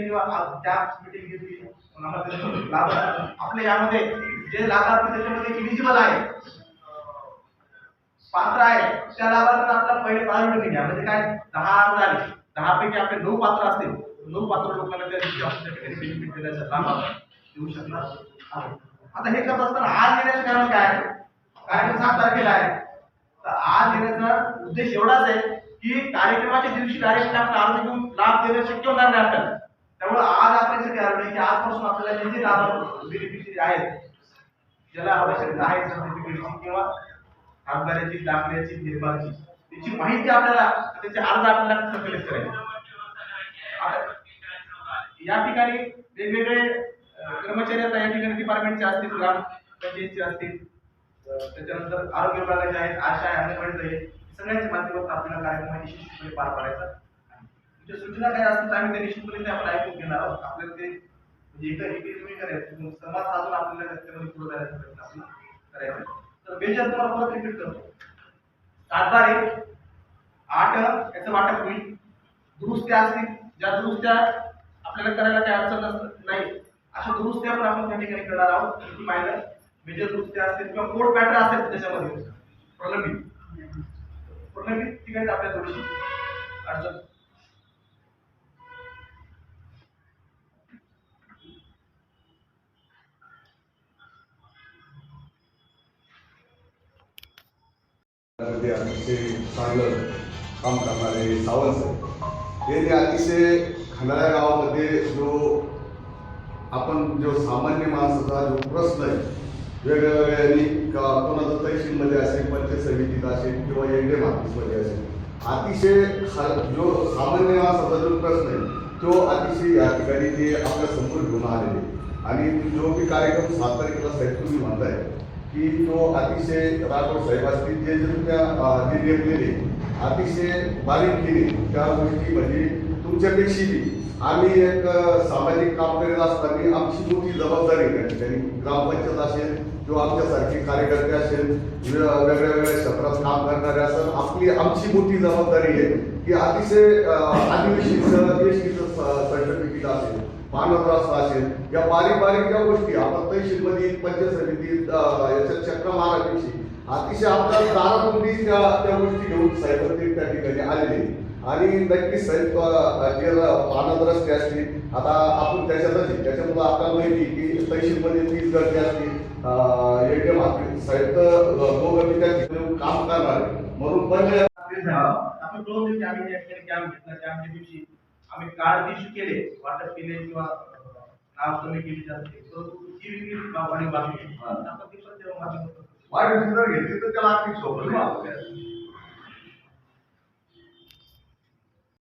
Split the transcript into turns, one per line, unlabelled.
जेव्हा त्या मीटिंग घेतली लाभ आपल्या यामध्ये जे लाभार्थी त्याच्यामध्ये इलिजिबल आहे, पात्र आहे, त्या लाभार्थ्यांना आपला पहिले प्रायोरिटी घ्या. म्हणजे काय, 10 अर्ज आले, 10 पैकी आपले 9 पात्र असतील, 9 पात्र लोकांना त्या दिवशी आपण त्या ठिकाणी बेनिफिट देण्याचा लाभ देऊ शकणार आहोत. आता हे करत असताना आज येण्याचं कारण काय आहे? कार्यक्रम 7 तारखेला आहे. तर आज येण्याचा उद्देश एवढाच आहे की कार्यक्रमाच्या दिवशी डायरेक्ट आपला अर्ज घेऊन लाभ देणं शक्य होणार नाही आपल्याला. त्यामुळे आज आपण यासाठी आलो की आजपासून आपल्याला जे जे लाभ बेनिफिशरी आहेत, ज्याला आवश्यकता आहे सर्टिफिकेटची किंवा आमदाराची, दाखल्याची, निर्माणची, त्याची माहिती आपल्याला, त्याचे अर्ज आपल्याला संकलित करायचे. आता या ठिकाणी वेगवेगळे कर्मचारी आता या ठिकाणी डिपार्टमेंटचे असतील, ग्रामपंचायतचे असतील, त्याच्यानंतर आरोग्य विभागाचे आहेत, आशा आहे, अंगणवाडी आहे, सगळ्यांच्या माध्यमातून आपल्याला कार्यक्रम निश्चितपणे पार पाडायचा. तुमच्या सूचना काय असतील आम्ही त्या निश्चितपणे आपण ऐकून घेणार आहोत. आपल्याला ते म्हणजे तुम्ही करायचं, समाज साधून आपल्याला त्याच्यामध्ये पुढे जाण्याचा प्रयत्न आपल्याला करायचा. तर बेजर तुम्हाला परत रिपीट करतो. 7/1 8 याचं वाटप होईल. दुरुस्त्या असतील, ज्या दुरुस्त्या आपल्याला करायला काही अडचण नाही अशा दुरुस्त्या पण आपण त्या ठिकाणी करणार आहोत. किती मायनर मेजर दुरुस्त्या असतील किंवा कोड पॅटर्न असेल त्याच्यामध्ये प्रलंबित ठिकाणी आपल्या थोडीशी अडचण.
अतिशय चांगलं काम करणारे सावंत यांनी अतिशय खंडाळा गावामध्ये जो सामान्य माणसाचा जो प्रश्न आहे, वेगवेगळ्या कोणाचं तहसीलमध्ये असेल, पंचायत समितीत असेल किंवा एनडीए ऑफिसमध्ये असेल, अतिशय जो सामान्य माणसाचा जो प्रश्न आहे तो अतिशय या ठिकाणी ते आपल्या समोर घेऊन आलेले. आणि जो मी कार्यक्रम 7 तारखेला साहेब तुम्ही म्हणताय की तो अतिशय राठोड साहेब असतील जे जे नेमलेले अतिशय बारीकीने त्या गोष्टी, म्हणजे तुमच्यापेक्षाही आम्ही एक सामाजिक काम करीत असताना आमची मोठी जबाबदारी त्या ठिकाणी ग्रामपंचायत असेल किंवा आमच्यासारखे कार्यकर्ते असेल, वेगळ्या वेगळ्या क्षेत्रात काम करणारे असेल, आमची मोठी जबाबदारी आहे की अतिशय आदिवासीचं एसटीचं सर्टिफिकेट असेल, मानवरास्ता असेल, या बारीक ज्या गोष्टी आपण तहसीलमध्ये, पंचायत समितीत याच्यात चक्र मारण्यापेक्षा अतिशय आपल्या दारातून त्या गोष्टी घेऊन साहेब त्या ठिकाणी आलेले. आणि नक्की साहेब जे मानव रस्ते असतील, आता आपण त्याच्यामुळे आपल्याला माहिती की तहसीलमध्ये 30 गर्दी असतील, एटीएम असतील, साहेब तर दोघं त्या ठिकाणी काम करणार म्हणून पहिले
आपण कळून आम्ही या ठिकाणी कॅम्प घेतला. कॅम्पच्या दिवशी आम्ही कार्ड इश्यू केले, वाटप केले किंवा नाव कमी केली जाते, वाढीव बातमी आपण ती पण तेव्हा
वाढीव घेतली तर त्याला आर्थिक सोबत